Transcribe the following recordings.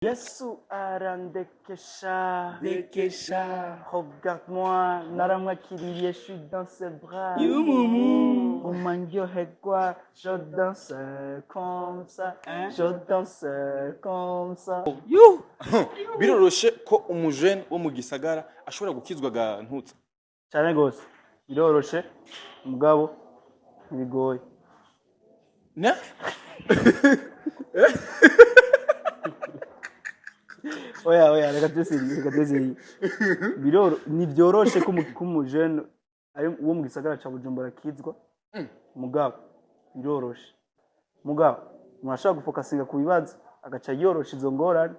Yesu arandekesha, regarde-moi, naramwakiriye, je suis dans ses bras. Umandyoherwa, je danse comme ça, je danse comme ça. Biroroshe ko umujene wo mu gisagara ashobora gukizwa gantutse cyane gose. Biroroshe mugabo bigoye. Ne? Oya, reka twese. Ni byoroshe ko umujene wo mu gisagara ca Bujumbura kizwa. Mugabo biroroshe. Mugabo murashaka gufokasinga ku bibazo agaca yorosha izo ngorane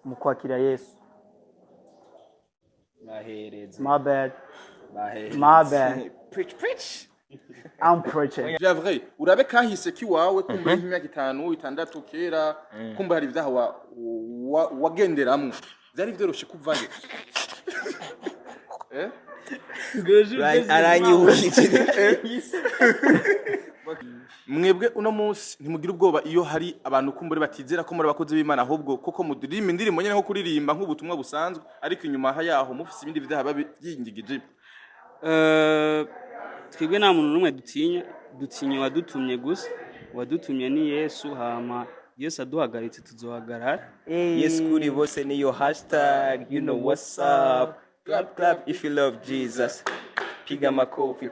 mu kwakira Yesu. Bahereze. My bad. Preach. I'm preaching. Vya vrai, urabe kahise kiwawe kumbe imyaka 5 6 kera kumbe hari ivyaha wagenderamwe. Vyari vyoroshe kuvayo. Aranyibukije. Mwebwe uno munsi ntimugira ubwoba iyo hari abantu kumbure batizera ko muri abakozi b'Imana ahubwo koko mudirimba indirimbo nyene nko kuririmba nk'ubutumwa busanzwe ariko inyuma yaho mufise ibindi vyaha babyingigije. Twebwe nta muntu numwe dutinya wadutumye gusa wadutumye ni Yesu hama Yesu aduhagaritse tuzohagarara. Yes kuri bose niyo hashtag you know what's up, clap if you love Jesus, piga makofi.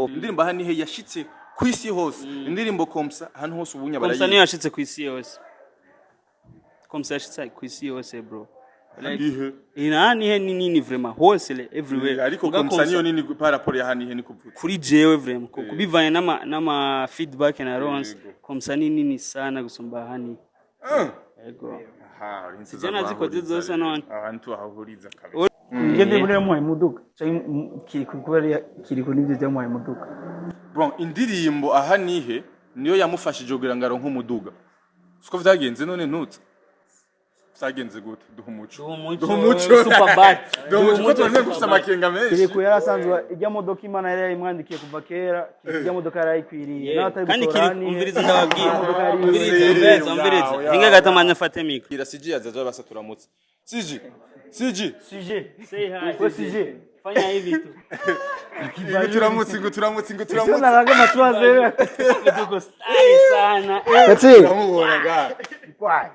Indirimbo hano ihe yashitse ku isi hose. Indirimbo komsa hano hose ubunya barayizi. Komsa niyo yashitse ku isi yose. Komsa yashitse ku isi yose bro. Like Inani nini vraiment hose everywhere. Ariko komsa niyo nini par rapport ya hano ihe ni kuvuga. Kuri jewe vraiment kubivanye nama feedback na Rons komsa nini sana gusumba hani. Yego. Aha, Sijana zikoze zose none. Ahantu ahuriza kabisa. Ngende muri mu muduga kiri ku nivyo bya mu muduga. Bon, indirimbo aha nihe niyo yamufashije kugira ngo aronke umuduga. Siko vyagenze none ntutse. Vyagenze gute duhumuco super bad. Duhumuco tone gufisa makenga menshi. Kiri ku yarasanzwe ijya modoka Imana yari imwandikiye kuva kera, ijya modoka yarayikwiriye. Kandi kiri umviriza ndababwiye. Umviriza. Hinga gatamanya fate miko. Ira CG azaje basaturamutse. CG. Say hi. Kwa CG. Fanya hivi tu. Turamutse. Naraga matwaze. Tuko style sana. Peti. Turamubona ga. Kwai.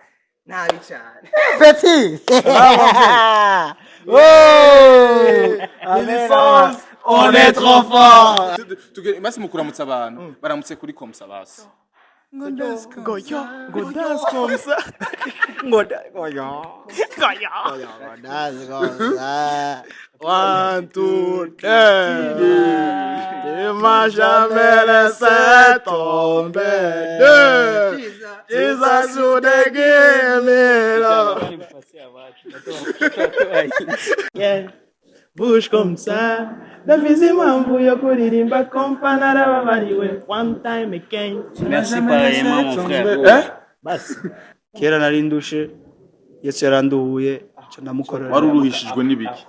Nabi cyane. Peti. Oh! On est trop fort. Basi mukuramutsa abantu baramutse kuri komsa basi. Go dance komsa. One, two, three. Tu m'as jamais laissé tomber. Jesus would give me love. Yeah. Bouge comme ça. Ndavize mambo yo kuririmba kompa narababariwe one time again. Merci pareillement mon frère. Basi. Kera narindushe. Yesu yaranduhuye. Ndamukorera. Waruruhishijwe n'ibiki?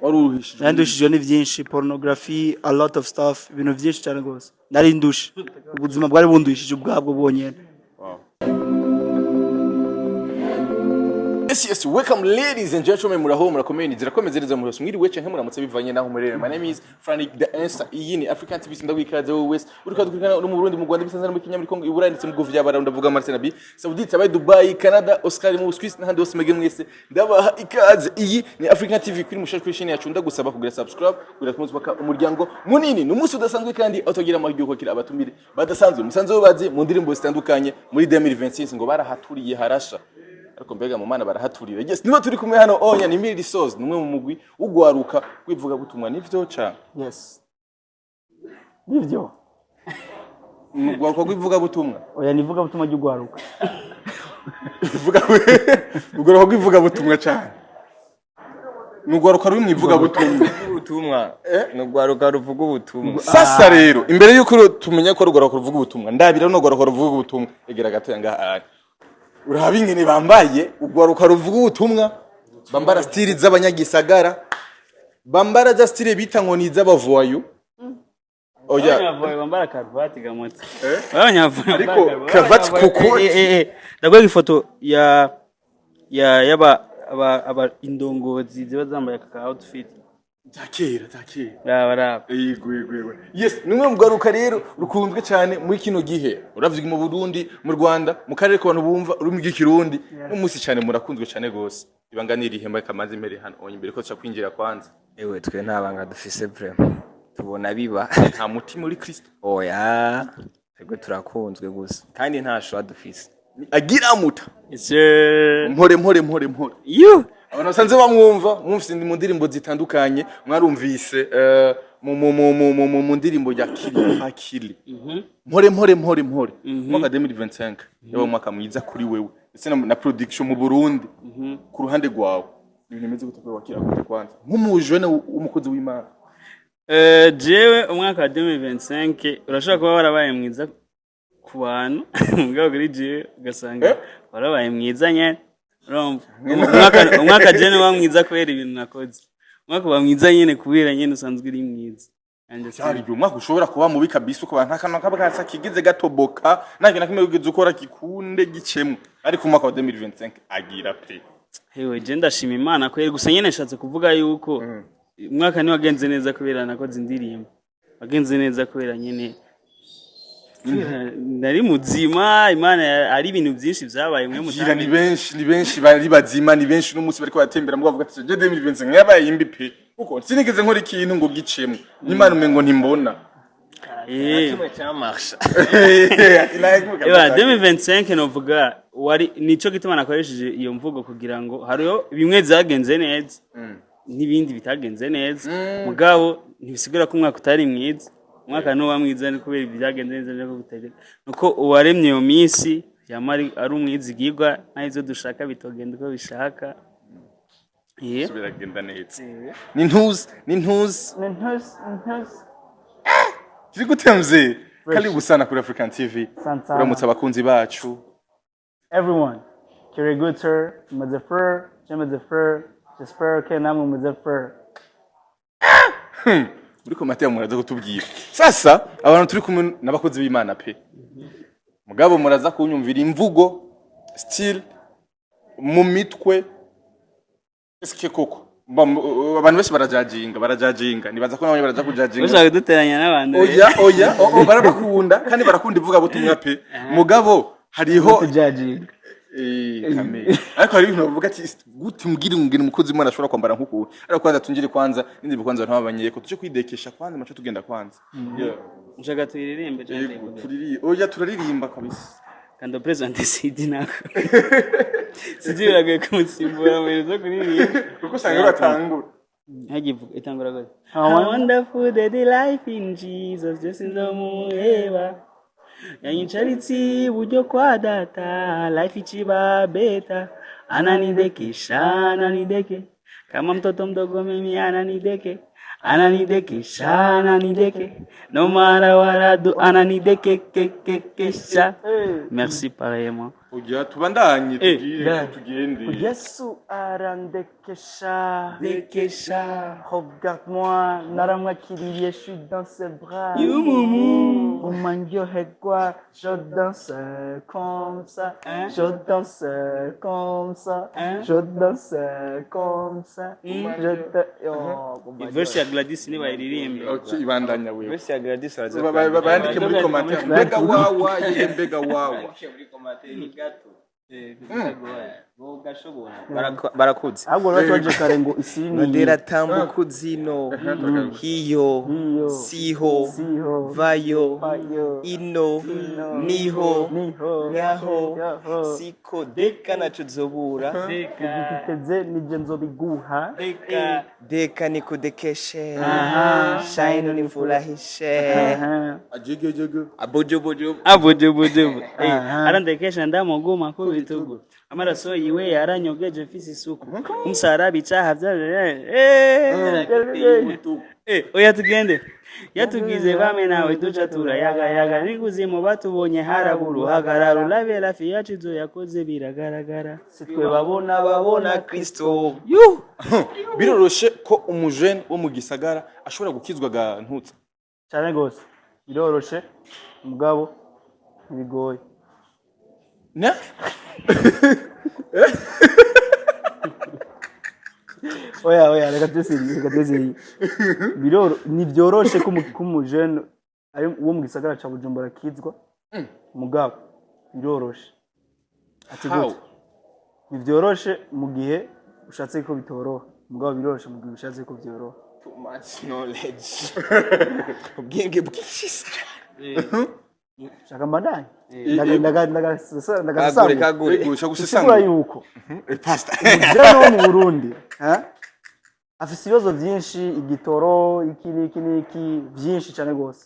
Waruruhishijwe. Narindushijwe ni byinshi, pornography, a lot of stuff, ibintu byinshi cyane gose. Narindushe. Ubuzima bwari bunduhishije ubwabwo bonyene. Yes, welcome ladies and gentlemen, muraho murakomeye nizira komezereza mu mwiriwe canke muramutse bivanye naho murere. My name is Frank the Answer. Iyi ni African TV ndabwikaze wese. Uriko dukurikana no mu Burundi, mu Rwanda, bisanzwe no mu Kenya, muri Kongo, Iburaya ndetse mu Govu y'abara ndavuga Marcel Nabi, Saudite, abaye Dubai, Canada, Oscar mu Swiss n'ahandi hose mege mwese. Ndabaha ikaze. Iyi ni African TV kuri mushashwe yacu ndagusaba kugira subscribe kugira kumutse baka umuryango munini. Numunsi udasanzwe kandi autogira amahirwe ko kira abatumire badasanzwe. Musanzwe bazi mu ndirimbo zitandukanye muri 2026 ngo barahaturiye harasha. Ariko mbega mu mana barahaturira. Yes, niba turi kumwe hano onya ni Miri Soz, numwe mu mugwi ugwaruka kwivuga gutumwa nivyo cha. Yes. Nivyo. Ugwaruka kwivuga gutumwa. Oya nivuga butumwa ry'ugwaruka. Ugwaruka kwivuga butumwa cha. Nugwaruka ruri mwivuga ubutumwa. Nugwaruka ruvuga ubutumwa. Sasa rero imbere yuko tumenya ko rugwaruka ruvuga ubutumwa, ndabira no rugwaruka ruvuga ubutumwa. Egera gato yanga ari. Urahabi ngene bambaye ugwaruka ruvuga ubutumwa, bambara style z'abanyagisagara, bambara za style bita ngo ni z'abavoyo. oya abanyavoye bambara karuvati gamotse abanyavoye ariko cravate kuko ndagwega ifoto aba indongozi ziba zambaye aka outfit takera baraba yego yes nimwe mugaruka rero rukunzwe cyane muri kino gihe uravye mu Burundi mu Rwanda mu karere ko abantu bumva uri mu gikirundi n'umunsi cyane murakunzwe cyane gose ibanganira ihemba kamaze imbere hano onye imbere ko tuca kwinjira kwanza ewe twe ntabanga dufise vraiment tubona biba nta mutima uri Kristo oya twebwe turakunzwe gusa kandi nta shwa dufise agira muta ese mpore you abantu basanze bamwumva mwumvise mu ndirimbo zitandukanye mwarumvise mu ndirimbo ya akili mpore mwaka 2025 yaba mwaka mwiza kuri wewe ndetse na production mu Burundi ku ruhande rwawe ibintu bimeze gute kuri wakira kuri kwanza nk'umujene w'umukozi w'Imana jewe umwaka wa 2025 urashaka kuba warabaye mwiza ku bantu mugabo kuri jewe ugasanga warabaye mwiza nyene umwaka jene wa mwiza kubera ibintu nakoze umwaka wa mwiza nyene kubera nyene usanzwe uri mwiza cyari umwaka ushobora kuba mubi kabisa uko bantu akantu kabakasa kigize gatoboka nake nakime ugize ukora kikunde gicemwe ariko umwaka wa 2025 agira pe hewe je ndashima Imana kweri gusa nyene nshatse kuvuga yuko umwaka ni wagenze neza kubera nakoze indirimbo wagenze neza kubera nyene nari muzima Imana ari ibintu byinshi byabaye mwe mugira ni benshi bari bazima ni benshi n'umunsi bariko batembera mu bavuga ati je 2025 yabaye imbi pe kuko sinigeze nkora ikintu ngo gicemwe Imana umengo ntimbona kimwe cyamarsha eba 2025 novuga wari nico gituma nakoresheje iyo mvugo kugira ngo hariyo bimwe zagenze neza n'ibindi bitagenze neza mugabo ntibisigura ko umwaka utari mwiza umwaka no wamwiza ni kubera byagenze neza nako gutegeka nuko uwaremye iyo minsi yamari ari umwizigirwa nahizo dushaka bitogenda uko bishaka biragenda neza ni ntuzi kiri gutemze karibu sana kuri African TV uramutse abakunzi bacu everyone kiri gutter Mazefer j'espère que namwe Mazefer uriko Mateo muraza kutubwira sasa abantu turi kumwe n'abakozi b'Imana pe mugabo muraza kunyumvira imvugo still mu mitwe eske koko abantu bose barajajinga nibaza ko nabanye baraja kujajinga ushaka duteranya n'abantu oya barabakunda kandi barakunda ivuga butumwa pe mugabo hariho kujajinga kame ariko hari ibintu bavuga ati gute mbwira umukozi w'Imana ashobora kwambara nk'uko ariko kwanza tunjire kwanza n'indi kwanza ntababanye ko tuje kwidekesha kwanza macho tugenda kwanza ushaka tuyiririmbe cyane oya turaririmba kabisa kandi present CD nako sijiraga kumusimbura mwezo kuririmba kuko sanga batangura hagivuga itangura gose how wonderful the life in Jesus just in the muheba yanyicaritsi buryo kwa data life ichiba beta ananideke kama mtoto mdogo mimi ananideke no matter what I do ananideke kesha merci pareillement ujya tubandanye tugende Yesu arandekesha regarde-moi naramwakiriye je suis dans ses bras umandyoherwa je danse comme ça verse ya Gladys ni bayiririmbe ibandanya wewe verse ya Gladys bandike muri commentaire mbega wawa barakuze ahubwo rero kare ngo isini ndera tambuka zino hiyo siho vayo ino niho nyaho siko deka naco zobura igiteze nije nzobiguha deka nikudekeshe shine nifurahishe ajege abojobojo arandekesha ndamuguma ku bitugu amaraso yiwe yaranyogeje mfise isuku umusarabi cyaha oya tugende yatugize bame nawe duca turayaga nikuzimu batubonye haraburu hagarara ulabe lafi yacu zo yakoze biragaragara sitwe babona Kristo biroroshe ko umujene wo mu gisagara ashobora gukizwa gantutse cyane gose biroroshe mugabo ntibigoye. na Oya reka twese ntibyoroshe ko umujene ari uwo mu gisagara ca Bujumbura kizwa mugabo biroroshe. Ati gute ntibyoroshe mu gihe ushatse ko bitoroha mugabo biroroshe mu gihe ushatse ko byoroha. too much knowledge ubwenge bwinshi Shaka mbandanye kagure gusha gusigura gusesanga yuko pastor umujene wo mu Burundi afise ibibazo vyinshi, igitoro iki vyinshi cyane gose.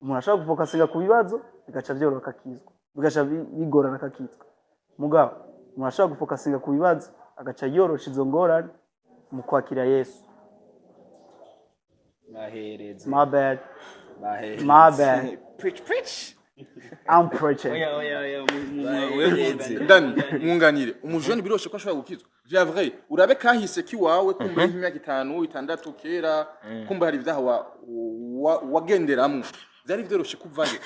Umuntu ashaka gufokasinga ku bibazo bigaca byoroka akizwa, bigaca bigorana akakizwa. Mugabo umuntu ashaka gufokasinga ku bibazo agaca yorosha izo ngorane mu kwakira Yesu. bahereze My bad. bahereze My bad. preach I'm preaching. ndani mwunganire umujene biroshe ko ashobora gukizwa vya vrai urabe kahise kiwawe kumbe nk'imyaka 5 6 kera kumbe hari ivyaha wagenderamwe byari byoroshe kuvayo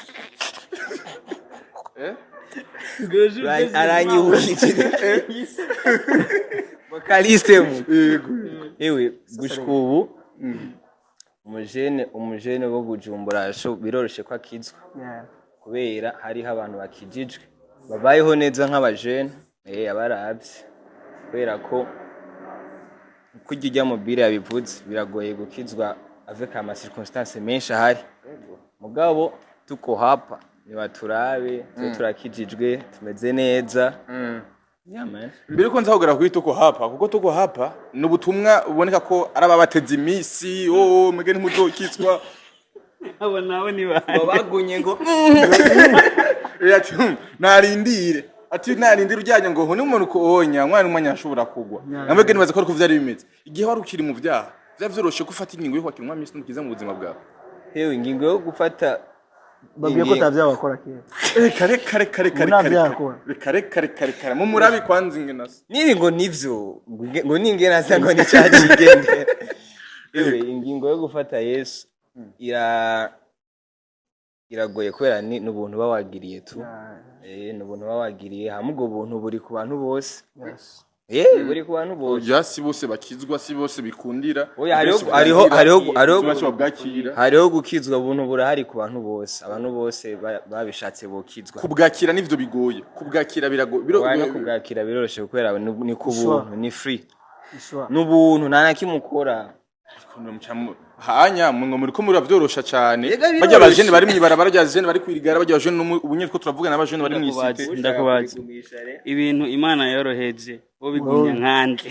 aranyibukije bakaliste mu ewe gushika ubu umujene wo Bujumbura biroroshe ko akizwa kubera hariho abantu bakijijwe babayeho neza nk'abajene abaravye kubera ko kujya mobile yabivuze biragoye gukizwa avec ama circonstances menshi ahari mugabo tuko hapa niba turabe turakijijwe tumeze neza mbere ko nzahogera kuri tuko hapa kuko tuko hapa n'ubutumwa uboneka ko arababateza imisi mwege ntimuzokizwa abo nawe ni bagunye ngo ati narindire ujyanye ngo hone umuntu ko onya mwana umanya ashobora kugwa namwege nibaza ko vyari bimeze igihe wari ukiri mu vyaha vyoroshe gufata ingingo yo kwakira umwami Yesu mukiza mu buzima bwawe. Hewe ingingo yo gufata babwiye ko tavyabakora kera kare mu murabi kwanza ingenasa niri ngo nivyo ngo ningenasa ngo nicyakigendera ewe ingingo yo gufata Yesu iragoye kubera n'ubuntu bawagiriye tu n'ubuntu bawagiriye hamwe ubwo buntu buri ku bantu bose buri ku bantu bose yasi bose bakizwa si bose bikundira hariho gukizwa buntu burahari ku bantu bose abantu bose babishatse bokizwa kubwakira nivyo bigoye kubwakira biragoye no kubwakira biroroshe kubera ni ku buntu ni free n'ubuntu nta nakimukora hanya mungo muri ko muravyorosha cyane bajya abajene bari mwibarabara rya jene bari kwirigara bajya abajene ubunye ko turavuga n'abajene bari mwisite ndakubaza ibintu Imana yoroheje bo bigumye nkande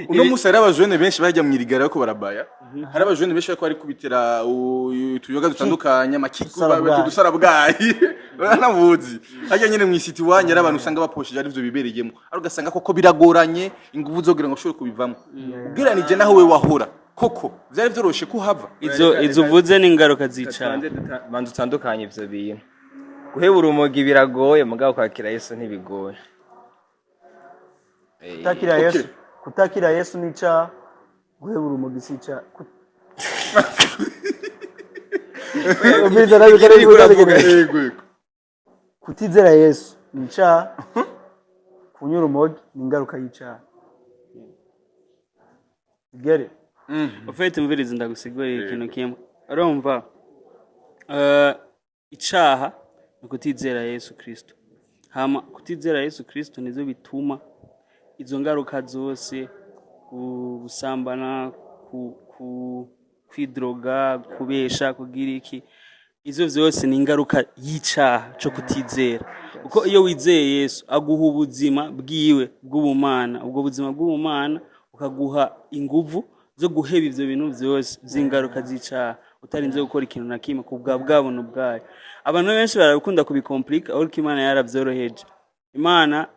uno musi hari abajene benshi bajya mwirigara ko barabaya hari abajene benshi bari kwari kubitera utuyoga dutandukanye amakiku dusara bwayi banabuzi hajya nyene mwisiti wanye ari abantu usanga baposhije ari byo bibereyemo ari ugasanga koko biragoranye inguvu zogira ngo ushobore kubivamo ubwiranije naho we wahora koko vyari vyoroshe kuhava izo uvuze n'ingaruka zicara bantu utandukanye ivyo bintu guhebura umugi biragoye mugabo kwakira Yesu ntibigoye kutakira Yesu nica guhebura umugi sica kutizera Yesu nica kunyura umugi n'ingaruka yicara gere ufite umvirizi ndagusigurira ikintu kimwe urumva icaha no kutizera Yesu Kristo hama kutizera Yesu Kristo nizo bituma izo ngaruka zose gusambana kwidroga kubesha kugira iki izo vyose ni ingaruka y'icaha cyo kutizera uko iyo wizeye Yesu aguha ubuzima bwiwe bw'ubumana ubwo buzima bw'ubumana ukaguha inguvu zo guheba ivyo bintu vyose z'ingaruka zica utarinze gukora ikintu na kimwe kubwabo n'ubwayo abantu benshi barakunda kubikomplika aho Imana yaravyoroheje Imana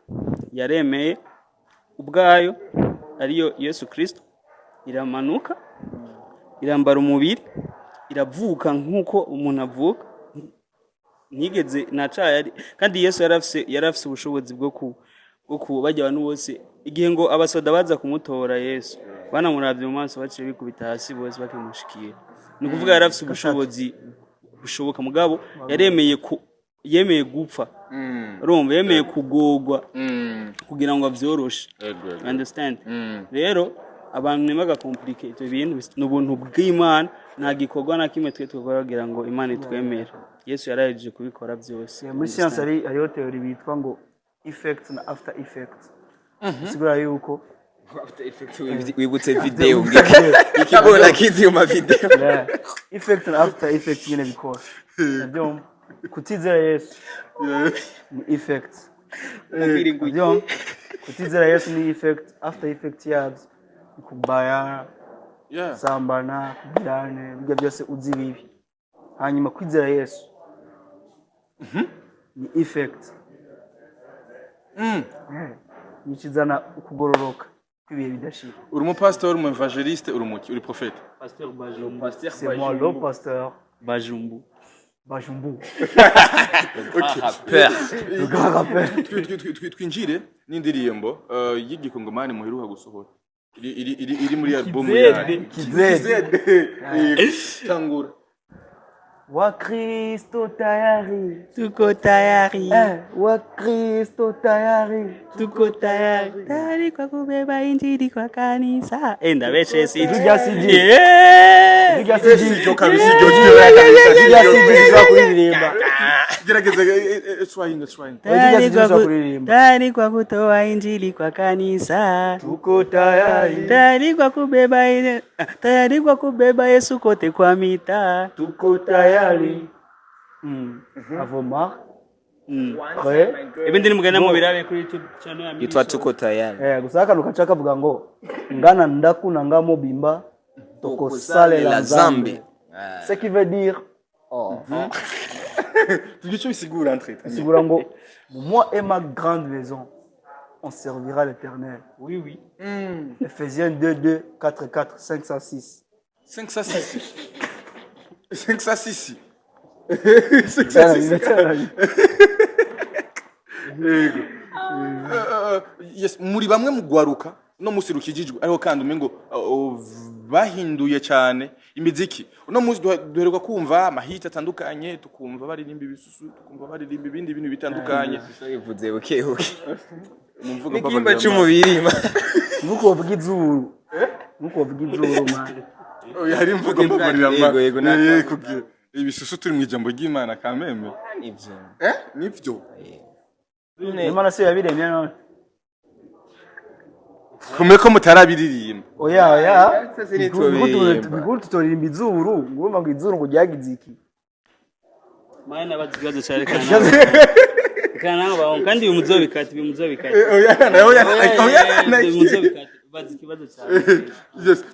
yaremeye ubwayo ariyo Yesu Kristo iramanuka irambara umubiri iravuka nkuko umuntu avuka nigeze nacaya kandi Yesu yarafise ubushobozi bwo bajya abantu bose igihe ngo abasoda baza kumutora Yesu banamuravye mu maso baciye bikubita hasi bose bakimushikiye ni kuvuga yarafise ubushobozi bushoboka mugabo yemeye gupfa urumva yemeye kugogwa kugira ngo avyoroshe understand rero abantu nibaga complicate ibintu n'ubuntu bw'Imana nta gikorwa na kimwe twe tukoragira ngo Imana itwemere Yesu yaraje kubikora byose muri science hariho theory bitwa ngo effect na after effect sigura yuko after effect wibutse video ikibona kizi mu video effect na after effect nyine bikora nabyo kutizera Yesu ni effect nabyo kutizera Yesu ni effect after effect yabyo kubaya sambana kubirane bijya byose uzi bibi hanyuma kwizera Yesu ni effect nikizana ukugororoka kwibihe bidashira uri mu pastor uri mu evangeliste uri muki uri prophète pasteur Bajumbu c'est moi le pasteur Bajumbu le grand rappeur twinjire n'indirimbo y'igikongomani muheruka gusohora iri muri album ya Kizede tangura wa Kristo tayari tuko tayari wa Kristo tayari tuko tayari kwa kubeba injili kwa kanisa enda beshe siji Diga siji kuririmba gerageza trying tayari kwa kutoa injili kwa kanisa tuko tayari tayari kwa kubeba Yesu kote kwa mita tuko tayari avoma ibindi nimugana mu birabe kuri YouTube channel ya yitwa tuko tayari gusaka nukachaka vuga ngo ngana ndakuna ngamo bimba toko sale la zambi ce qui veut dire tugicho bisigura entre sigura ngo moi et ma grande maison on servira l'Éternel. Oui. Ephésiens 2:2 4:4 5:6 5:6 yes muri bamwe mu gwaruka no musirukijijwe ariko kandi umengo bahinduye cyane imiziki uno muzi duheruka kumva amahita atandukanye tukumva baririmba ibisusu tukumva baririmba ibindi bintu bitandukanye bivuze bukebuke mumvuga baba cy'umubirima nuko bavuga izuru man hari mvuga babarira kugira ibisusu turi mu ijambo ry'Imana kameme ibyo nibyo Imana se yabiremye none kumeko mutarabiririmba oya bigutu tutoririmba izuru ngurumva ngo izuru ngo ryagize iki mana bazigaze cyane kana bawo kandi umuzobikati bazi kibazo cyane yes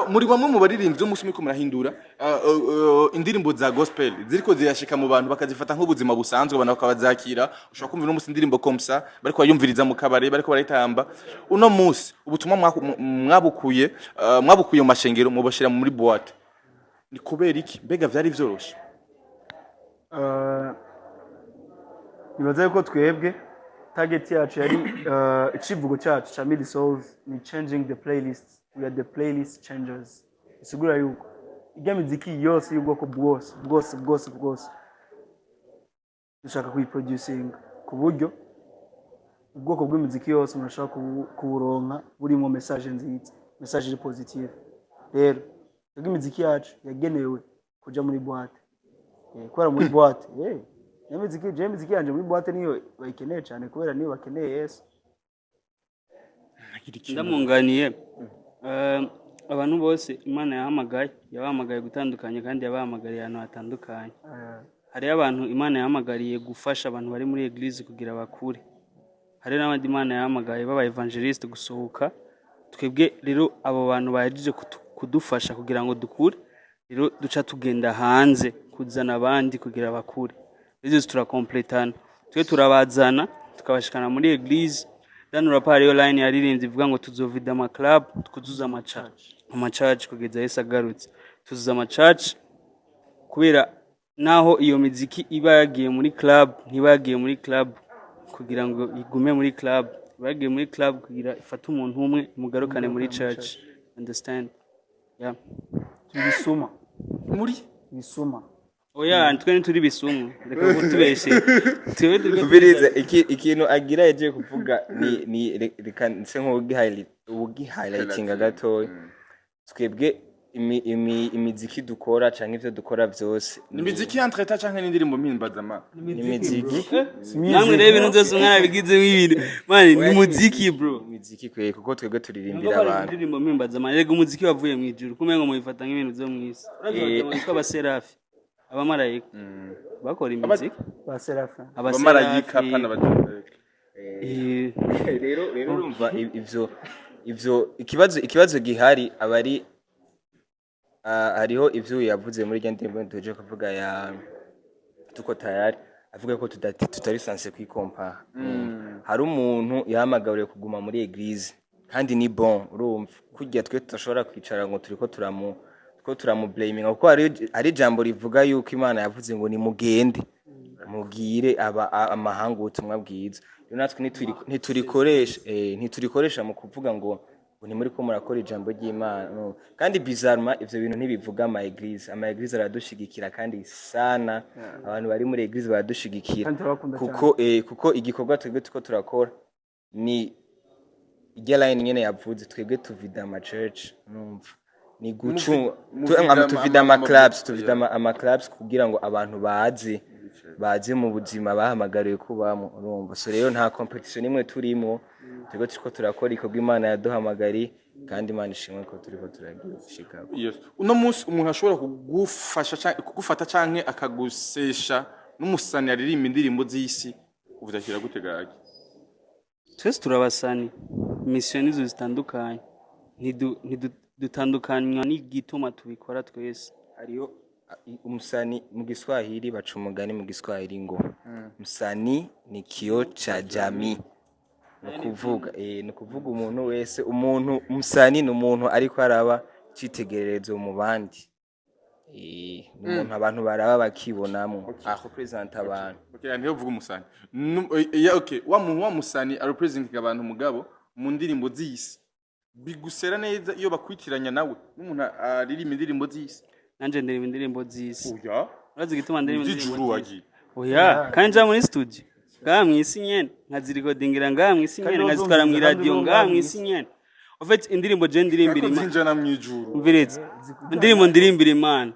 muri bamwe mu baririmbyi umunsi miko murahindura indirimbo za gospel ziriko ziyashika mu bantu bakazifata nk'ubuzima busanzwe abantu bakabazakira ushobora kumva no musi indirimbo komsa bariko bayumviriza mu kabare bariko barayitamba uno munsi ubutumwa mwabukuye mu mashengero mubashira muri boîte ni kubera iki mbega vyari vyoroshe nibaza ko twebwe target yacu yari ikivugo cyacu cha Mid Souls ni changing the playlist. We are the playlist changers. Isigura yuko ijya muziki yose y'ubwoko bwose dushaka kuyiproducing ku buryo ubwoko bw'imuziki yose murashaka kuburonka burimo message nziza, message positive. Rero imuziki yacu yagenewe kuja muri boîte. Kwara muri boîte Muziki yanje muri boîte niyo bayikeneye cyane kubera niyo bakeneye Yesu. Ndamunganiye abantu bose Imana yahamagaye gutandukanye kandi yabahamagariye ahantu hatandukanye. Hari abantu Imana yahamagariye gufasha abantu bari muri eglise kugira bakure. Hari n'abandi Imana yahamagaye baba evangeliste gusohoka. Twebwe rero abo bantu bahejeje kudufasha kugira ngo dukure. Rero duca tugenda hanze kuzana abandi kugira bakure. Izo turakompletana twe turabazana tukabashikana muri eglise dan rapari online yaririmbye ivuga ngo tuzovida ama club tukuzuza ama church kugeza Yesu agarutse tuzuza ama church kubera naho iyo muziki iba yagiye muri club ntibagiye muri club kugira ngo igume muri club bagiye muri club kugira ifata umuntu umwe mugarukane muri church understand Tubisuma muri bisuma oya twe nturi bisumu reka kutubeshe twe ubiriza ikintu agira yagiye kuvuga ni reka nse nk'ugihighlightinga gatoya twebwe imiziki dukora canke ivyo dukora vyose ni imiziki entreta canke n'indirimbo mpimbazama ni imiziki namwe rero ibintu byose mwarabigize ibintu man ni muziki bro imiziki kwe kuko twebwe turirimbira abantu indirimbo mpimbazama rega umuziki wavuye mu ijuru kumengo mubifata nk'ibintu byo mwisi uravuga abaserafi abamarayika bakora imiziki abamarayika pana baje rero urumva ivyo ikibazo gihari abari hariho ivyo yavuze muri rya ndirimbo tuje kuvuga ya tuko tayari avuga ko tutari sanse kwikompa hari umuntu yahamagariye kuguma muri eglise kandi ni bon urumva kujya twe tutashobora kwicara ngo turiko turamublaming kuko hari jambo rivuga yuko Imana yavuze ngo ni mugende mugire amahanga ubutumwa bwiza rero natwe ntiturikoresha mu kuvuga ngo ni muri ko murakora ijambo ry'Imana kandi bizarma ivyo bintu ntibivuga ama eglise aradushigikira kandi sana abantu bari muri eglise baradushigikira kuko igikorwa twebwe tuko turakora ni ijya line nyene yavuze twebwe tuvida ama church numva ni gucu tuvida ama clubs kugira ngo abantu baze mu buzima bahamagariwe kubamo urumva so rero nta competition imwe turimo twebwe turiko turakora ikorwa Imana yaduhamagari kandi Imana ishimwe ko turiko turagishika uno munsi umuntu ashobora kugufata canke akagusesha n'umusani aririmba indirimbo z'isi uvutakira guteganya twese turabasani mission nizo zitandukanye dutandukanywa n'igituma tubikora twese hariyo umusani mu Giswahili baca umugani mu Giswahili ngo musani ni kiyo cha jamii ni kuvuga umuntu wese umusani ni umuntu ariko araba citegererezo mu bandi umuntu abantu baraba bakibonamo represent abantu ntiyo vuga umusani wa musani represent abantu mugabo mu ndirimbo z'isi bigusera neza iyo bakwitiranya nawe n'umuntu aririmba indirimbo z'isi nanje ndirimba indirimbo z'isi oya urazi gituma ndirimba indirimbo z'isi oya kandi nja muri studio ngaha mwisi nyene nkazirikodingira ngaha mwisi nyene nkazitwara mu radio ngaha mwisi nyene en fait indirimbo je ndirimbira Imana zinjana mu ijuru umviretse indirimbo ndirimbira Imana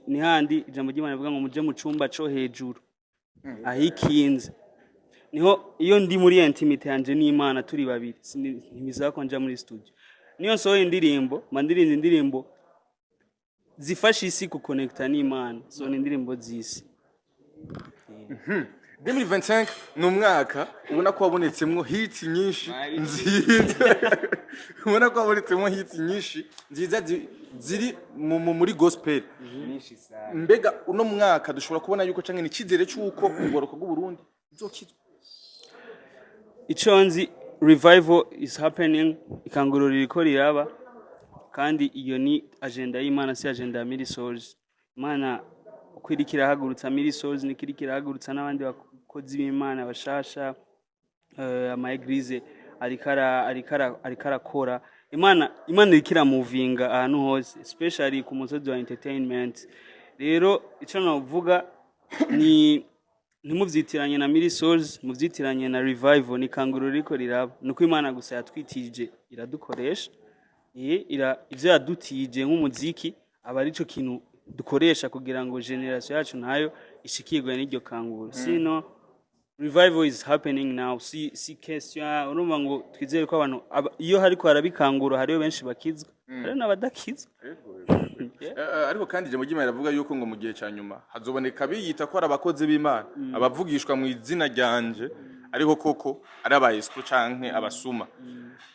ni handi ijambo ry'Imana rivuga ngo muje mu cumba co hejuru ahikinze niho iyo ndi muri intimite yanje n'Imana turi babiri ntibizaba ko nja muri studio niyo sohoye indirimbo mandirinze indirimbo zifasha isi kuconnecta n'Imana so ni indirimbo z'isi 2025 ni umwaka ubona ko wabonetsemwo hits nyinshi nziza ubona ko wabonetsemwo hits nyinshi nziza ziri muri gospel mbega uno mwaka dushobora kubona yuko canke ni kizere cyuko uboroka bw'u Burundi bizokizwa iconzi revival is happening ikangurura riko riraba kandi iyo ni agenda y'Imana si agenda ya Mirisouls Imana kwirikira hagurutsa Mirisouls nikirikira hagurutsa n'abandi bakozi b'Imana bashasha ama eglise arikara kora Imana irikira movinga ahantu hose especially ku musozi wa entertainment rero ico navuga ni ntimuvyitiranye na Mirisouls muvyitiranye na revival ni kangurura riko riraba nuko Imana gusa yatwitije iradukoresha ivyo yadutije nk'umuziki aba arico kintu dukoresha kugira ngo generation yacu nayo ishikirwe n'iryo kangura sino revival is happening now si question urumva ngo twizere ko abantu iyo hariko harabikangura hariyo benshi bakizwa hari n'abadakizwa ariko kandi je mu gimera avuga yuko ngo mu gihe ca nyuma hazoboneka biyita ko ari abakozi b'Imana abavugishwa mu izina ryanje ariko koko ari abayesco canke abasuma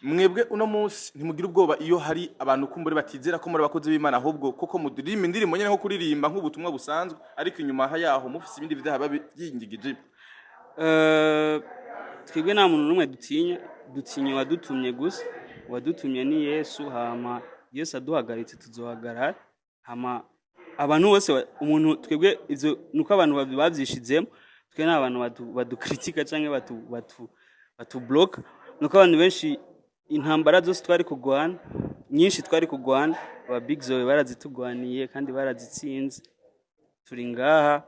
mwebwe uno munsi ntimugira ubwoba iyo hari abantu kumbure batizera ko muri abakozi b'Imana ahubwo koko mudirimba indirimbo nyene nko kuririmba nk'ubutumwa busanzwe ariko inyuma yaho mufise ibindi bidahaba byingigije twebwe nta muntu n'umwe dutinya wadutumye gusa wadutumye ni Yesu hama Yesu aduhagaritse tuzohagarara hama abantu bose umuntu twebwe ivyo nuko abantu bavyishizemo twe n'abantu badukritika canke batu block nuko abantu benshi intambara zose twari kugwana nyinshi twari kugwana aba big zoe barazitugwaniye kandi barazitsinze turi ngaha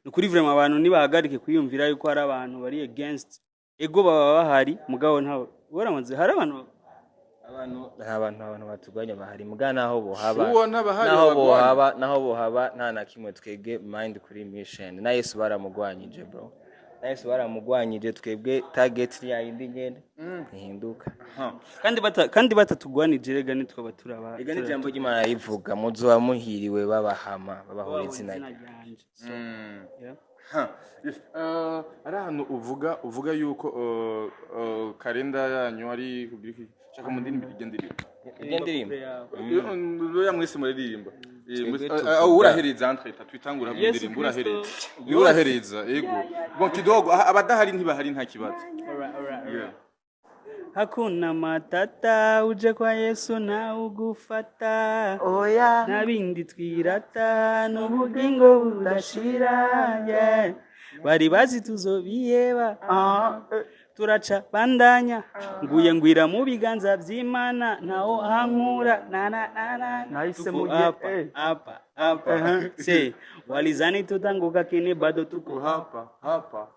ni kuri vraiment abantu nibahagarike kwiyumvira yuko hari abantu bari against ego baba bahari mugabo ntawe waramaze hari abantu batuganya bahari muga naho bohaba Uwo ntabahari naho bohaba nta na kimwe twebwe mind kuri mission na Yesu baramugwanyije bro na Yesu baramugwanyije twebwe target ya yindi ngene ntihinduka kandi batatugwanije rega nitwe baturaba ega n'ijambo ry'Imana rivuga muzoba muhiriwe babahama babahora izina ryanje ari ahantu uvuga yuko kalenda yanyu ari kugira iki shaka mu ndimi igendirimbo ya mwese muririmba urahereza entre twitangura mu ndirimbo urahereza yego bon kidogo abadahari ntibahari nta kibazo Hakuna matata uje kwa Yesu na ugufata oya nabindi twirata n'ubugingo budashira yeah. Bari bazi tuzobiyeba turaca bandanya nguye ngwira mu biganza by'Imana naho hankura nahise tuko mu hapa se walizani tutanguka kini bado tuko hapa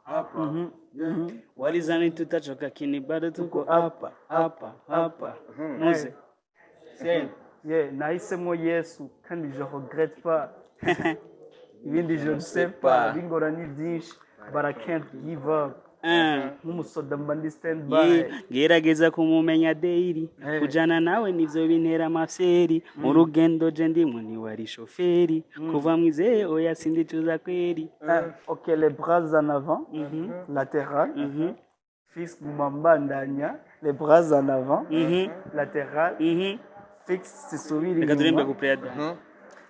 walizani tutachoka kini bado tuko hapa muze se nahisemo Yesu kandi je regrette pas ibindi je ne sais pas bingora ni byinshi but I can't give up nk'umusoda mba ndi stand by gerageza kumumenya daily kujana nawe nivyo bintera amafyeri mu rugendo je ndimwe ni wari shoferi kuva mwizeye oya sindicuza kweri ok les bras en avant latéral fixe mambandanya les bras en avant latéral fixe sisubiri katurembe ku preda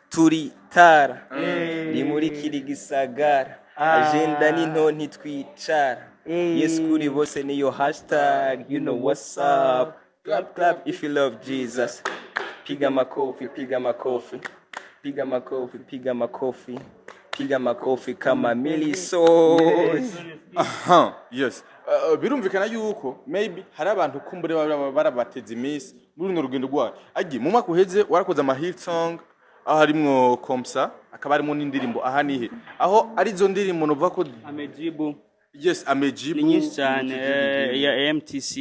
turi tara ni muri kirigisagara agenda ni nto ntitwicara yes kuri bose niyo hashtag you know what's up clap if you love Jesus piga makofi kama milisos yes birumvikana yuko maybe hari abantu kumbure barabateze iminsi muri no rugendo rwayo agi mu mwaka uheze warakoze ama hit song aho harimwo komsa akaba harimo n'indirimbo aha nihe aho ari zo ndirimbo novuga ko amejibu yes amejibu nyinshi cyane ya MTC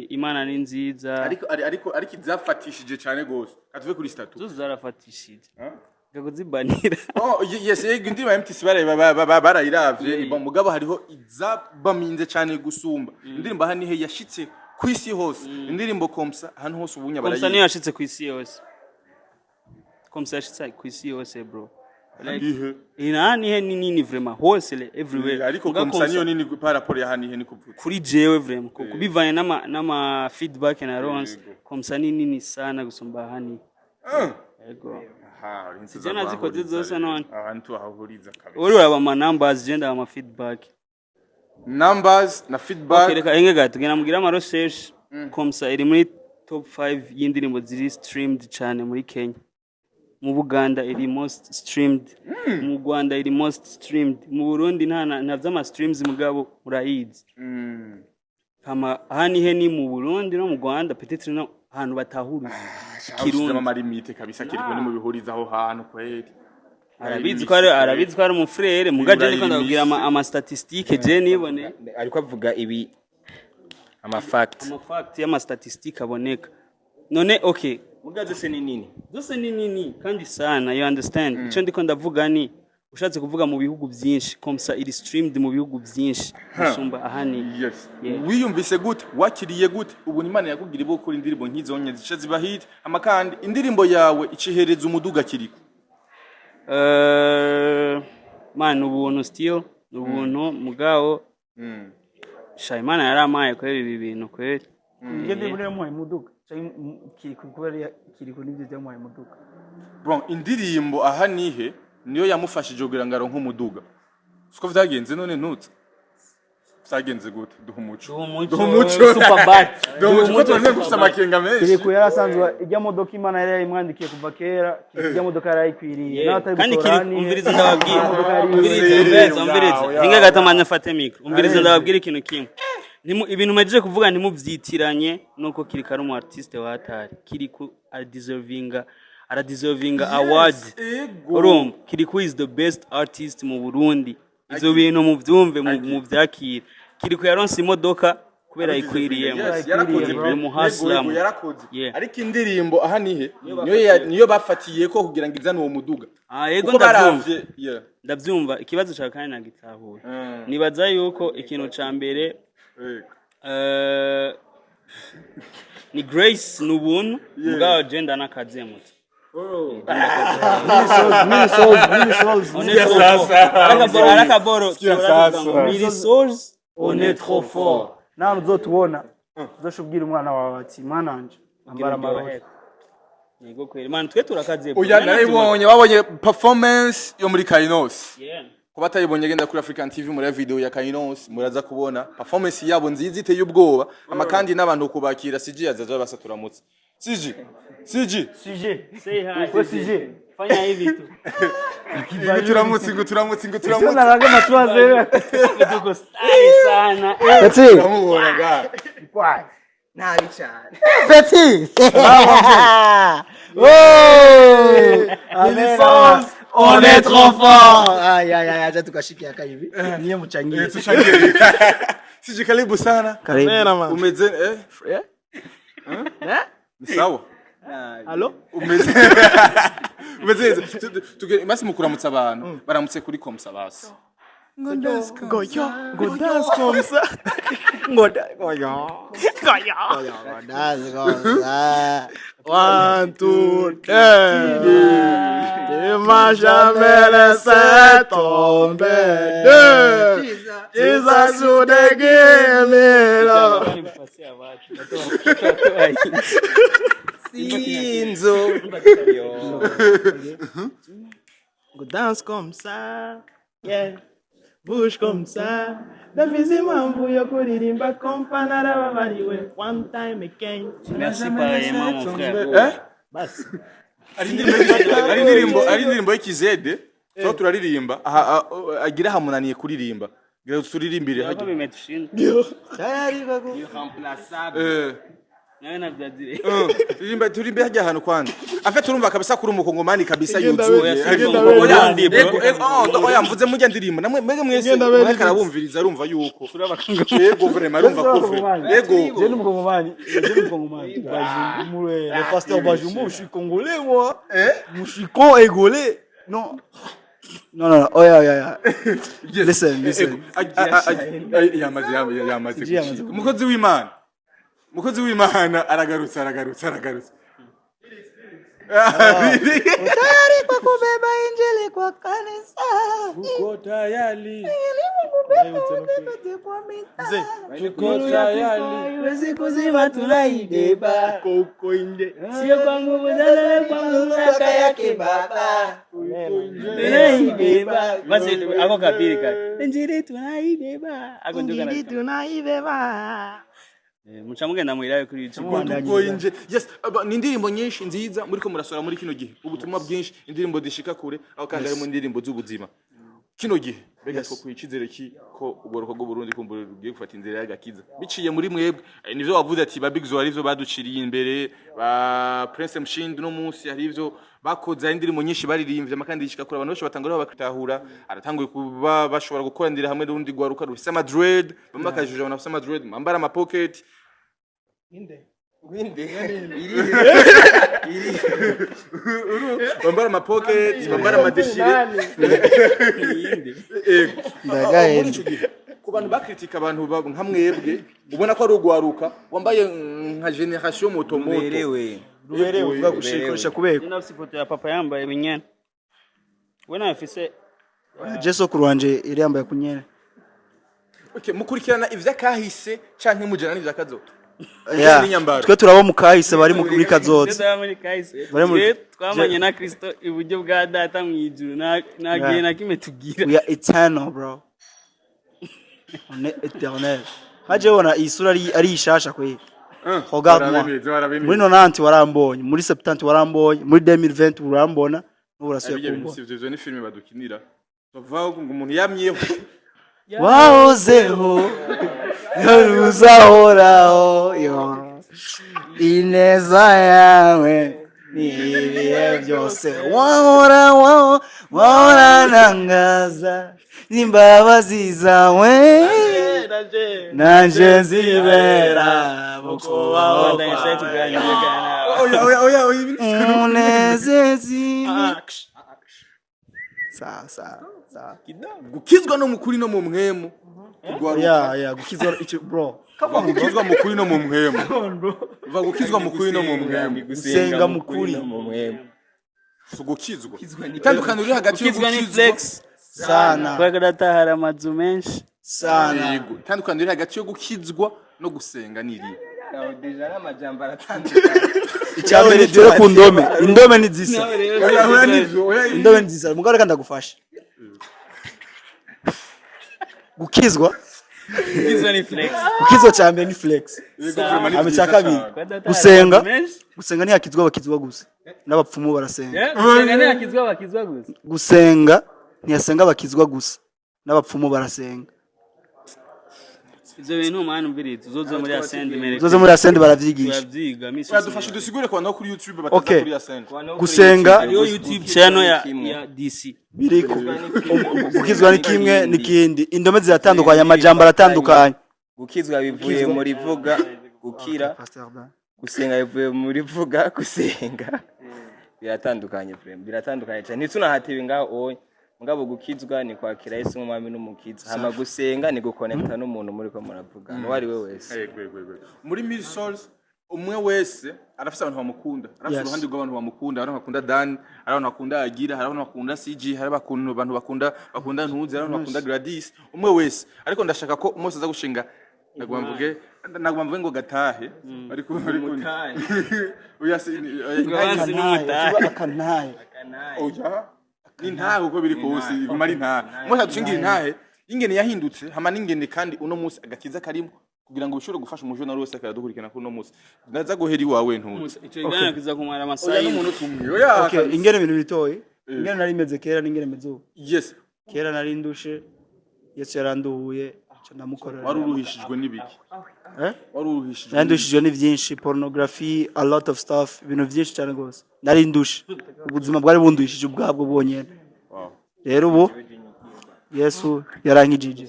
Imana ni nziza ariko izafatishije cyane gose katuve kuri statut zo zarafatishije gakuzibanira yes indirimbo ya MTC barayiravye mugabo hariho izabaminze cyane gusumba indirimbo aha nihe yashitse ku isi hose indirimbo komsa ahantu hose ubunya barayi komsa niyo yashitse ku isi hose komsa yashitse ku isi hose bro nihe nini vraiment hose everywhere ariko komsa niyo nini par rapport ya hanihe ni kuvuga kuri jewe vraiment kubivanye n'ama feedback na Ronse komsa nini sana gusumba hani yego sijana zikoze zose none abantu ahuriza kabisa uri uraba numbers genda ama feedback numbers na feedback kereka engega tugena mugira ama research komsa iri muri top 5 y'indirimbo ziri streamed cyane muri Kenya mu Buganda iri most streamed mu Rwanda iri most streamed mu Burundi nta vy'ama streams mugabo urayizi kama hanihe ni mu Burundi no mu Rwanda peut-être no ahantu batahura kirundi ama limite kabisa kiriko ni mu bihuriza aho hantu kweri arabizi ko ari umufrere mugaje niko ndabwira ama statistique je nibone ariko avuga ibi ama fact y'ama statistique aboneka none okay mugaze se ni nini kandi sana you understand ico ndiko ndavuga ni ushatse kuvuga mu bihugu byinshi komsa iri streamed mu bihugu byinshi gusumba ahani yes wiyumvise gute wakiriye gute ubu Imana yakugira ibo kuri indirimbo nk'izonye zice ziba hit amakandi indirimbo yawe icihereza umuduga kiriko man ubuntu still ubuntu mugabo Imana yaramaye kwera ibi bintu kwera iyo ndibure mu muduga kiriko n'ibyo byamuhaye muduga bon indirimbo aha nihe niyo yamufashije kugira ngo aronke umuduga siko vyagenze none nutse vyagenze gute duha umuco super bad duha umuco none gufisa amakenga menshi kiriko yarasanzwe ijya modoka Imana yari yayimwandikiye kuva kera ijya modoka yari ayikwiriye kandi umviriza ndababwira umviriza inga gatamanya fate micro umviriza ndababwira ikintu kimwe ibintu majije kuvuga ntimuvyitiranye nuko kiriko ari umu artiste wa hatari kiriko deservinga aradeservinga award urumva Kiriku is the best artist mu Burundi ivyo bintu mu vyumve mu vyakira Kiriku yaronse imodoka kubera ikwiriyemo yarakoze ariko indirimbo aha nihe niyo bafatiye ko kugira ngo izane uwo muduga yego ndavyumva ikibazo cya kandi nagitahuye nibaza yuko ikintu ca mbere ni Grace n'ubuntu bwa agenda n'akazemutse on est trop fort nawe uzotubona uzoshubwira umwana wawe ati mwananje ambara amarohe yego kweli man twe turakaze oya naribonye wabonye performance yo muri Kainos ko batayibonye genda kuri African TV muri video ya Kainos muraza kubona performance yabo nziza iteye ubwoba amakandi n'abantu kubakira CG azaza basaturamutse CG say hi fanya hivi tu turamutse naraga matwaze tuko style sana turamubona ga kwai nabi cyane Petit on est trop fort acha tukashikia hivi niye mchangie CG karibu sana karibu umeze sawa allo umeze masi mukuramutsa abantu baramutse kuri komsabasi ngo dance comme ça ngo dance comme ça 1 2 3 tu m'as jamais laissé tomber Jesus would give me love Sinzo go dance comme ça yeah bouge comme ça ndavize impamvu yo kuririmba kompa narababariwe one time again merci pareillement mon frère basi ari indirimbo y'ikizede so turaririmba agira hamunaniye kuririmba gira turirimbire hapo bimetushinda tayari bako irremplaçable nawe nabyadire turimbe hajya hano kwandi afite urumva kabisa kuri umukongomani kabisa yuzuye oya mvuze mujya ndirimbo namwe mwese mwakarabumviriza arumva yuko yego vraiment arumva ko yego je ni mukongomani baji le pasteur Bajumbo je suis congolais moi je suis congolais non oya listen yamaze mukozi w'Imana aragarutse tayari kwa kubeba injili kwa kanisa uko tayari uko tayari wezi kuzima tunaibeba koko nje sio kwa nguvu za kwa mamlaka yake baba tunaibeba basi ako kapili ka injili tunaibeba ako ndio tunaibeba muca mugenda mwirayo kuri YouTube yes ni indirimbo nyinshi nziza muri ko murasora muri kino gihe ubutumwa bwinshi indirimbo dishika kure aho kandi harimo indirimbo z'ubuzima kino gihe bega two kwicizere ki ko uboroka bwo Burundi kumbura rugiye gufata inzira y'agakiza biciye muri mwebwe nivyo wavuze ati ba Big Zo arivyo baduciriye imbere ba Prince Mshindi no munsi harivyo bakoze indirimbo nyinshi baririmbye amakandi yishika kure abantu bose batangura bakatahura aratanguye kuba bashobora gukorandira hamwe n'urundi gwaruka rufise Madrid bamakajije abantu bafise Madrid mambara ama pocket bambara ama pocket bambara ama deshire ndagaye ku bantu bakritika abantu nka mwebwe ubona ko ari ugwaruka wambaye nka generation motomoto ruberewe uvuga gushikosha kubeko nafise ifoto ya papa yambaye binyene we nafise Jeso kurwanje iri yambaye kunyene okay mukurikirana ivya kahise canke mujana n'ivya kazoto twe turabo mu kahise bari muri kazoto twamanye na Kristo iburyo bwa data mwijuru nagiye na kime tugira we are eternal bro on est éternel haje wona isura ari ishasha kwe regarde muri 90 warambonye muri 70 warambonye muri 2020 urambona n'urasuye kumbo ivyo ni filme badukinira bava ngo umuntu yamyeho wahozeho yaruzahoraho yo ineza yawe n'ibihe byose wahora nangaza n'imbabazi zawe nanje zibera mu kubaho oya umunezezi gukizwa no mu kuri no mu mwemu ya gukizwa icyo bro gukizwa mu kuri no mu mwemu gukizwa mu kuri no mu mwemu gusenga mu kuri gukizwa itandukaniro riri hagati yo gukizwa sana kwa kadatahara amazu menshi sana itandukaniro riri hagati yo gukizwa no gusenga niri deja n'amajambo aratandukanye icyambere dore ku indome ni zisa indome ni zisa mugabo reka ndagufasha gukizwa ni flex gukizwa cyambere ni flex amecya kabiri gusenga ntiyakizwa bakizwa gusa n'abapfumu barasenga gusenga ntiyakizwa bakizwa gusa gusenga ntiyasenga bakizwa gusa n'abapfumu barasenga ivyo bintu mwana umviriza uzoza muri ascend mere uzoza muri ascend baravyigisha bavyiga misi dufashe dusigure ku bantu kuri YouTube bataza kuri ascend gusenga yo YouTube channel ya DC biriko gukizwa ni kimwe n'ikindi indome ziratandukanye amajambo aratandukanye gukizwa bivuye muri vuga gukira gusenga bivuye muri vuga gusenga biratandukanye cyane ntitunahatebe ngaho mugabo gukizwa ni kwakira Yesu nk'umwami n'umukiza hama gusenga ni guconnecta n'umuntu muri ko muravuga no ari we wese muri Mille Souls umwe wese arafise abantu bamukunda arafise uruhande rw'abantu bamukunda hari bakunda Dan hari abantu bakunda Agira hari abantu bakunda CG hari abantu bakunda Ntuzi hari abantu bakunda Gladys umwe wese ariko ndashaka ko umwe aza gushinga nagwamvuge ngo gatahe ariko mutahe oya akanaye oya intahe uko biri kose mari ntahe mose dushingira intahe ingene yahindutse hama n'ingene kandi uno munsi agakiza karimo kugira ngo bishobore gufasha umujona wose akadukurikana kuri uno munsi ndaza guheri wawe Ntuzi icyo gana kiza kumara amasaha n'umuntu tumwe oya ingene ibintu bitoye ingene nari meze kera n'ingene mezo yes kera nari ndushe Yesu yaranduhuye cyo ndamukorera wari uruhishijwe n'ibiki wari uruhishijwe nandushije ni byinshi pornography a lot of stuff ibintu byinshi cyane gose nari ndushe ubuzima bwari bundushije ubwabwo bwonyene rero ubu Yesu yarankijije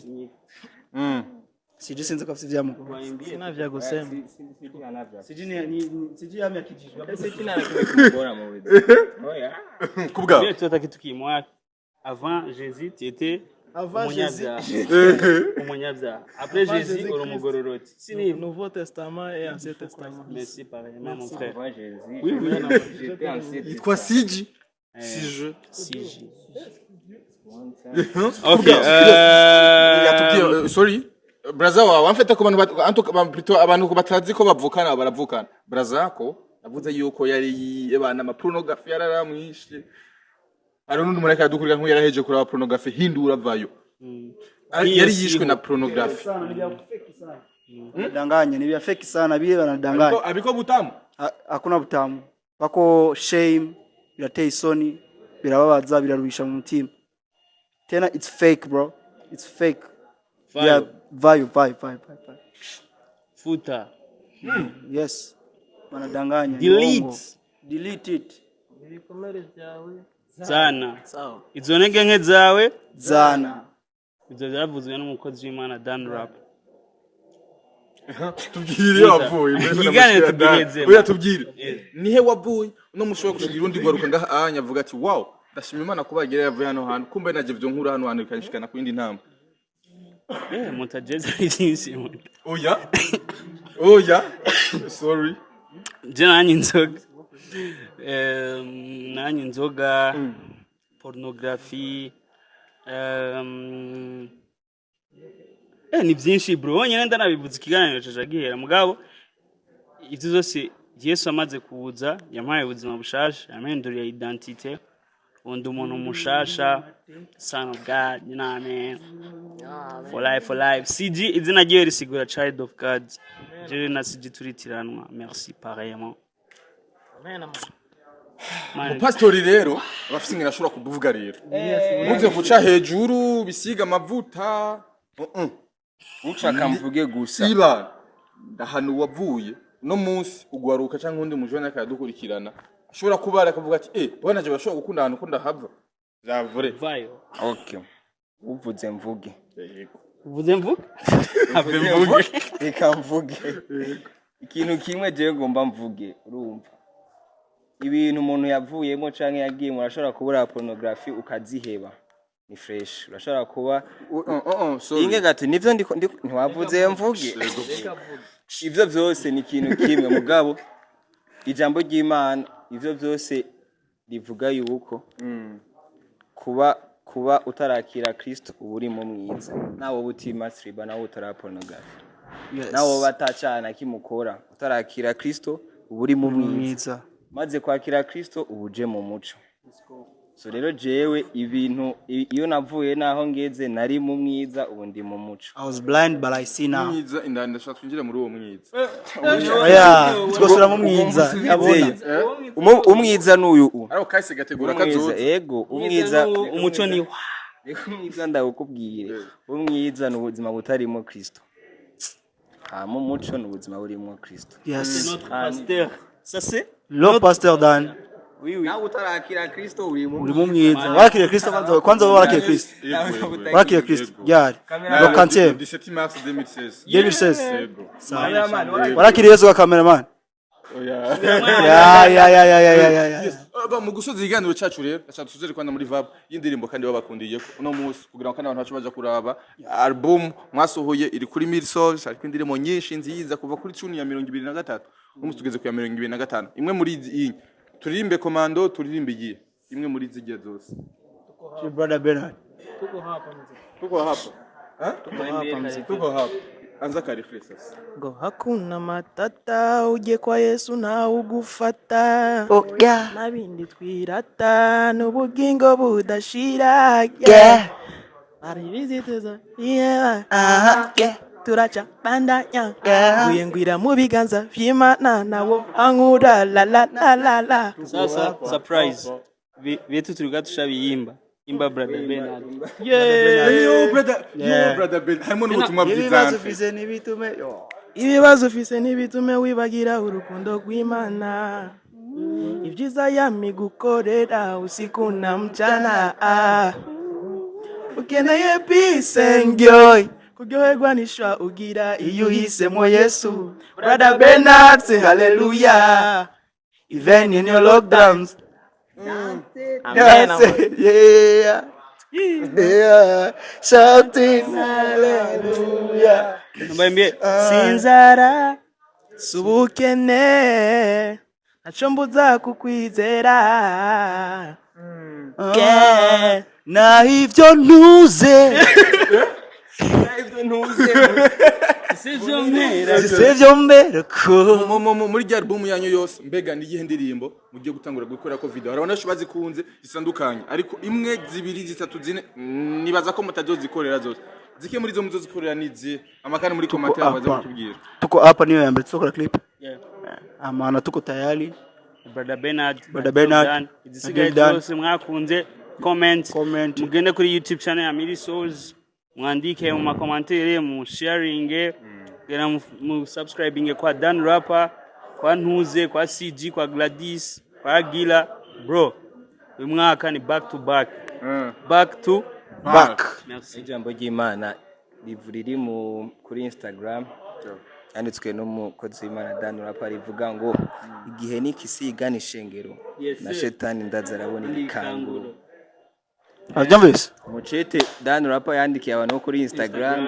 sije sinzi ko afite byamugwa sinavya gusema sije yamyakijije sije narakubikora mu buzima oya kubwa mais tu attaques tout moi avant Jésus tu étais avant Jésus umunyabyaha après Jésus uri umugororoti Si Nouveau Testament et Ancien Testament. merci pareillement mon frère moi Jésus oui j'étais ancien yitwa Siji CG OK sorry braza wawe amfata ku bantu abantu batazi ko bavukana baravukana braza ko avuze yuko yari abana ama pornography yararamwishe ari n'undi muri akadukurira nk'uko yaraheje kuri pornography hindura vayo yari yishwe na pornography danganya ni bya fake sana bile banadanganya abiko butamu hakuna butamu bako shame birateye isoni birababaza biraruhisha mu mutima tena it's fake bro it's fake yeah vayo futa yes banadanganya delete it zana izo ntege nke zawe zana izo zaravuzwe n'umukozi w'Imana Dan Rap tubwire wavuye ikiganiro tubwiheze oya tubwire nihe wavuye no mushoboye kushigira undi gwaruka ngaha anyavuga ati wow ndashima Imana kubagira yavuye hano hantu kumbe naje byo nkura hano ikanishikana ku yindi ntamba mutajeza byinshi oya sorry je nanyi inzoga pornography ni byinshi bro wonyene ndanabivuze ikiganiro caje gihera mugabo ivyo zose Yesu amaze kuza yampaye ubuzima bushasha yamenduriye identité undi umuntu mushasha son of God you know what I mean for life CG izina ryiwe risigura child of God je na CG turitiranwa merci pareillement pastori rero abafise ingena ashobora kuvuga rero muze guca hejuru bisiga amavuta ushaka mvuge gusa iba ndahanu wavuye no munsi ugwaruka canke undi mujone akadukurikirana ashobora kubara akavuga ati bwana je bashobora gukunda ahantu ukunda hava javure vayo okay uvuze mvuge uvuze mvuge have mvuge reka mvuge ikintu kimwe je ngomba mvuge urumva ibintu umuntu yavuyemo canke yagiye murashobora kubura pornography ukaziheba ni fresh urashobora kuba sorry inge gato nivyo ntiwavuze mvuge ivyo byose ni ikintu kimwe mugabo ijambo ry'Imana ivyo byose rivuga yuko kuba utarakira Kristo uburi mu mwiza nawo butima sriba nawo utarapornography nawo batacana kimukora utarakira Kristo uburi mu mwiza maze kwakira Kristo ubuje mu muco so rero jewe ibintu iyo navuye naho ngeze nari mu mwiza ubundi mu muco I was blind but I see now. mwiza indanda shaka twinjira muri uwo mwiza Oya, twosura mu mwiza. Yabona. umwiza n'uyu ariko kahise gategura umwiza kazoza ego umwiza umuco ni umwiza ndakubwire umwiza n'ubuzima butarimo Kristo mu muco n'ubuzima burimo Kristo Yes. pasteur ça c'est Lo Pasteur Dan. nawe utarakira Kristo uri mu mwiza. Warakiriye Kristo kwanza warakiriye Kristo. Warakiriye Kristo. Yari. Lo kantier. 17 mars 2016 2016. Warakiriye Yesu wa cameraman. oya Ya. aba mu gusoza iganiro cyacu rero ashaka tuzere kwanda muri vibe y'indirimbo kandi babakundiye uno munsi kugira ngo kandi abantu bacu baje kuraba album mwasohoye iri kuri Milsos ariko indirimbo nyinshi nziza kuva kuri tune ya 2023 umunsi tugeze ku ya 2025 imwe muri iyi turirimbe komando turirimbe igiye imwe muri zigiye zose Brother Bernard. tuko hapa tuko hapa anza ka reflexes Go hakuna matata uje kwa Yesu na ugufata nabindi twirata n'ubugingo budashira ariziteza turacha bandanya uyengwira mu biganza vy'Imana nawo ankura la sasa surprise vitu tulikuwa tushabiyimba imba brother Bernard yo brother Ben harimo n'ubutumwa bw'izanze ibibazo ufise n'ibitume wibagira urukundo rw'Imana ibyiza yamigukorera usiku na mchana ukeneye peace and joy kuryoherwa nishwa ugira iyo uhisemo Yesu brother Bernard say hallelujah even in your lockdowns amen yeah shouting hallelujah mbambie sinzara subukene nachombuza kukwizera Na hivyo ntuze sivyo mbere ko muri rya album yanyu yose mbega ni iyihe ndirimbo mugiye gutangura gukora ko video arabona sho bazikunze zisandukanye ariko imwe zibiri zitatu zine nibaza ko mutazozikorera zose zike muri zo muzozikorera nizi amakani muri commentaire baza kutubwira tuko hapa niyo yambere tukora clip amana tuko tayari brother Bernard igisigaye cyose mwakunze comment mugende kuri YouTube channel ya Milsos mwandike mu commentaire mu sharing gera mu subscribing kwa Dan Rapper kwa Ntuze kwa CG kwa Gladys kwa Gila bro uyu mwaka ni back to back merci ijambo ry'Imana riri mu kuri Instagram yanditswe n'umukozi w'Imana Dan Rapper rivuga ngo igihe nikisiga ishengero na shetani ndaza arabona ikanguro Ajamvise Muchete Dan Rapper yandikiye abantu kuri Instagram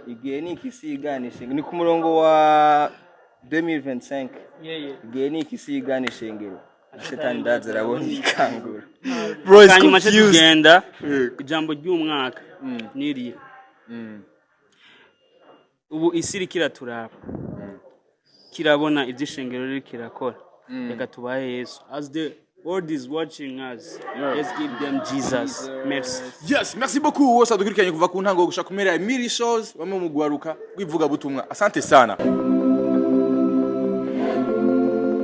igihe nikisiga ishengero ni ku murongo wa 2025 igihe nikisiga ishengero shetani ndaza arabona ikanguro bro is kanyuma confused tugenda ijambo ry'umwaka niri ubu isiri kiraturaba kirabona ibyishengero riri kirakora reka tubahe Yesu as the world is watching us let's give them Jesus merci merci beaucoup wose adukurikiranye kuva ku ntango gushaka kumera Milsos bamwe mu gwaruka kwivuga butumwa asante sana